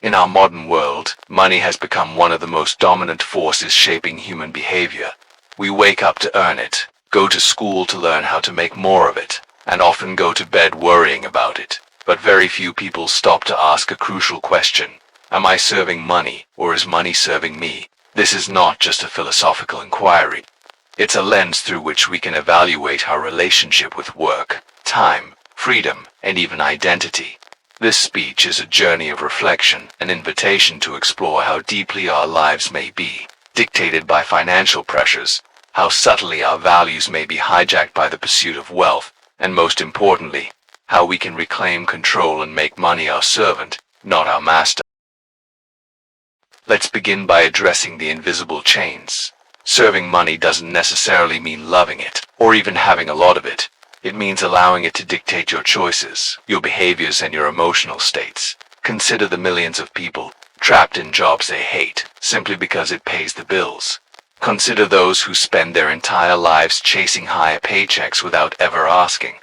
In our modern world, money has become one of the most dominant forces shaping human behavior. We wake up to earn it, go to school to learn how to make more of it, and often go to bed worrying about it. But very few people stop to ask a crucial question. Am I serving money, or is money serving me? This is not just a philosophical inquiry. It's a lens through which we can evaluate our relationship with work, time, freedom, and even identity. This speech is a journey of reflection, an invitation to explore how deeply our lives may be dictated by financial pressures, how subtly our values may be hijacked by the pursuit of wealth, and most importantly, how we can reclaim control and make money our servant, not our master. Let's begin by addressing the invisible chains. Serving money doesn't necessarily mean loving it, or even having a lot of it. It means allowing it to dictate your choices, your behaviors, and your emotional states. Consider the millions of people trapped in jobs they hate, simply because it pays the bills. Consider those who spend their entire lives chasing higher paychecks without ever asking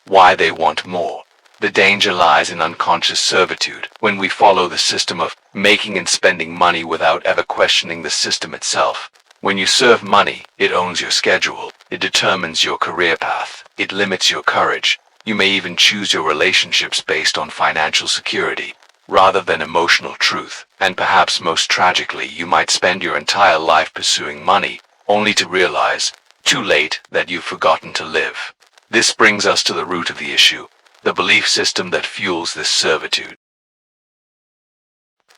why they want more. The danger lies in unconscious servitude, when we follow the system of making and spending money without ever questioning the system itself. When you serve money, it owns your schedule, it determines your career path, it limits your courage. You may even choose your relationships based on financial security, rather than emotional truth. And perhaps most tragically, you might spend your entire life pursuing money, only to realize, too late, that you've forgotten to live. This brings us to the root of the issue, the belief system that fuels this servitude.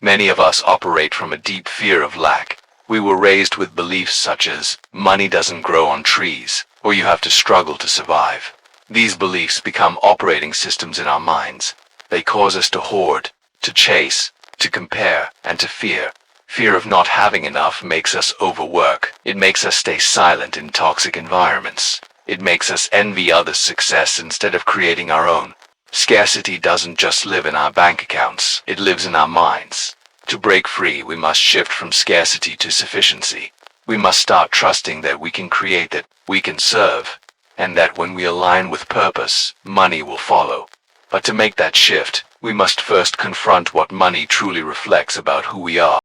Many of us operate from a deep fear of lack. We were raised with beliefs such as, money doesn't grow on trees, or you have to struggle to survive. These beliefs become operating systems in our minds. They cause us to hoard, to chase, to compare, and to fear. Fear of not having enough makes us overwork. It makes us stay silent in toxic environments. It makes us envy others' success instead of creating our own. Scarcity doesn't just live in our bank accounts, it lives in our minds. To break free, we must shift from scarcity to sufficiency. We must start trusting that we can create, that we can serve, and that when we align with purpose, money will follow. But to make that shift, we must first confront what money truly reflects about who we are.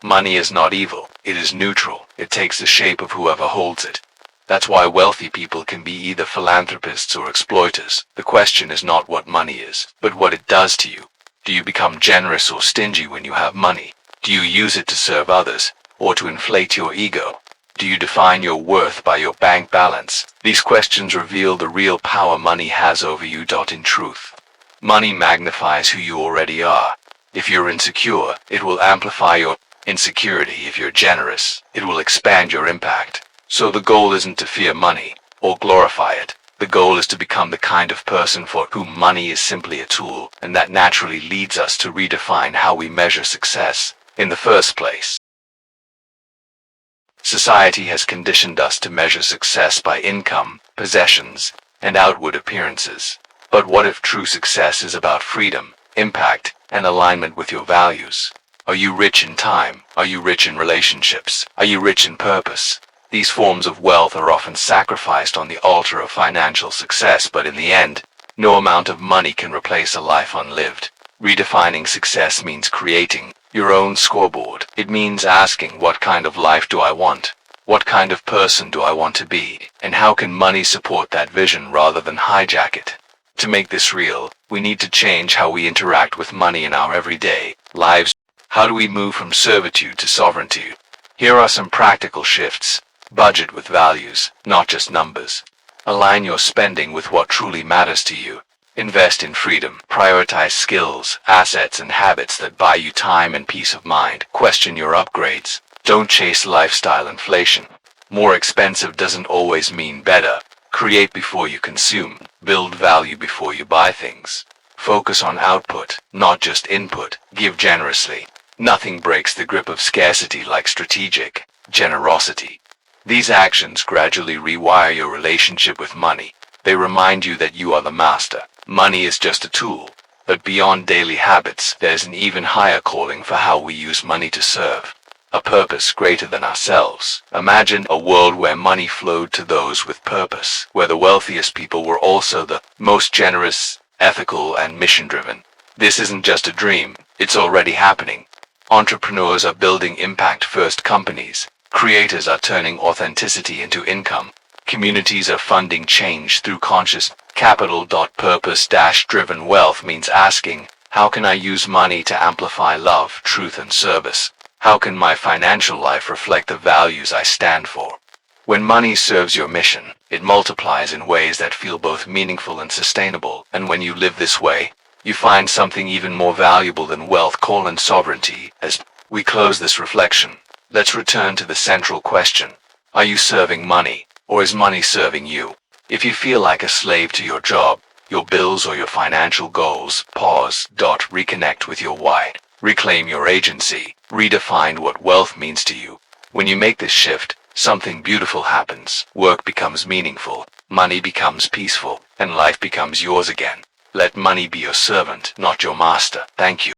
Money is not evil, it is neutral. It takes the shape of whoever holds it. That's why wealthy people can be either philanthropists or exploiters. The question is not what money is, but what it does to you. Do you become generous or stingy when you have money? Do you use it to serve others, or to inflate your ego? Do you define your worth by your bank balance? These questions reveal the real power money has over you. In truth, money magnifies who you already are. If you're insecure, it will amplify your insecurity. If you're generous, it will expand your impact. So the goal isn't to fear money, or glorify it. The goal is to become the kind of person for whom money is simply a tool, and that naturally leads us to redefine how we measure success in the first place. Society has conditioned us to measure success by income, possessions, and outward appearances. But what if true success is about freedom, impact, and alignment with your values? Are you rich in time? Are you rich in relationships? Are you rich in purpose? These forms of wealth are often sacrificed on the altar of financial success, but in the end, no amount of money can replace a life unlived. Redefining success means creating your own scoreboard. It means asking, what kind of life do I want? What kind of person do I want to be? And how can money support that vision rather than hijack it? To make this real, we need to change how we interact with money in our everyday lives. How do we move from servitude to sovereignty? Here are some practical shifts. Budget with values, not just numbers. Align your spending with what truly matters to you. Invest in freedom. Prioritize skills, assets, and habits that buy you time and peace of mind. Question your upgrades. Don't chase lifestyle inflation. More expensive doesn't always mean better. Create before you consume. Build value before you buy things. Focus on output, not just input. Give generously. Nothing breaks the grip of scarcity like strategic generosity. These actions gradually rewire your relationship with money. They remind you that you are the master. Money is just a tool. But beyond daily habits, there's an even higher calling for how we use money to serve a purpose greater than ourselves. Imagine a world where money flowed to those with purpose, where the wealthiest people were also the most generous, ethical, and mission-driven. This isn't just a dream, it's already happening. Entrepreneurs are building impact-first companies. Creators are turning authenticity into income. Communities are funding change through conscious capital. Purpose-driven wealth means asking, how can I use money to amplify love, truth, and service? How can my financial life reflect the values I stand for? When money serves your mission, it multiplies in ways that feel both meaningful and sustainable. And when you live this way, you find something even more valuable than wealth, sovereignty. As we close this reflection, let's return to the central question. Are you serving money, or is money serving you? If you feel like a slave to your job, your bills, or your financial goals, pause. Reconnect with your why. Reclaim your agency. Redefine what wealth means to you. When you make this shift, something beautiful happens. Work becomes meaningful, money becomes peaceful, and life becomes yours again. Let money be your servant, not your master. Thank you.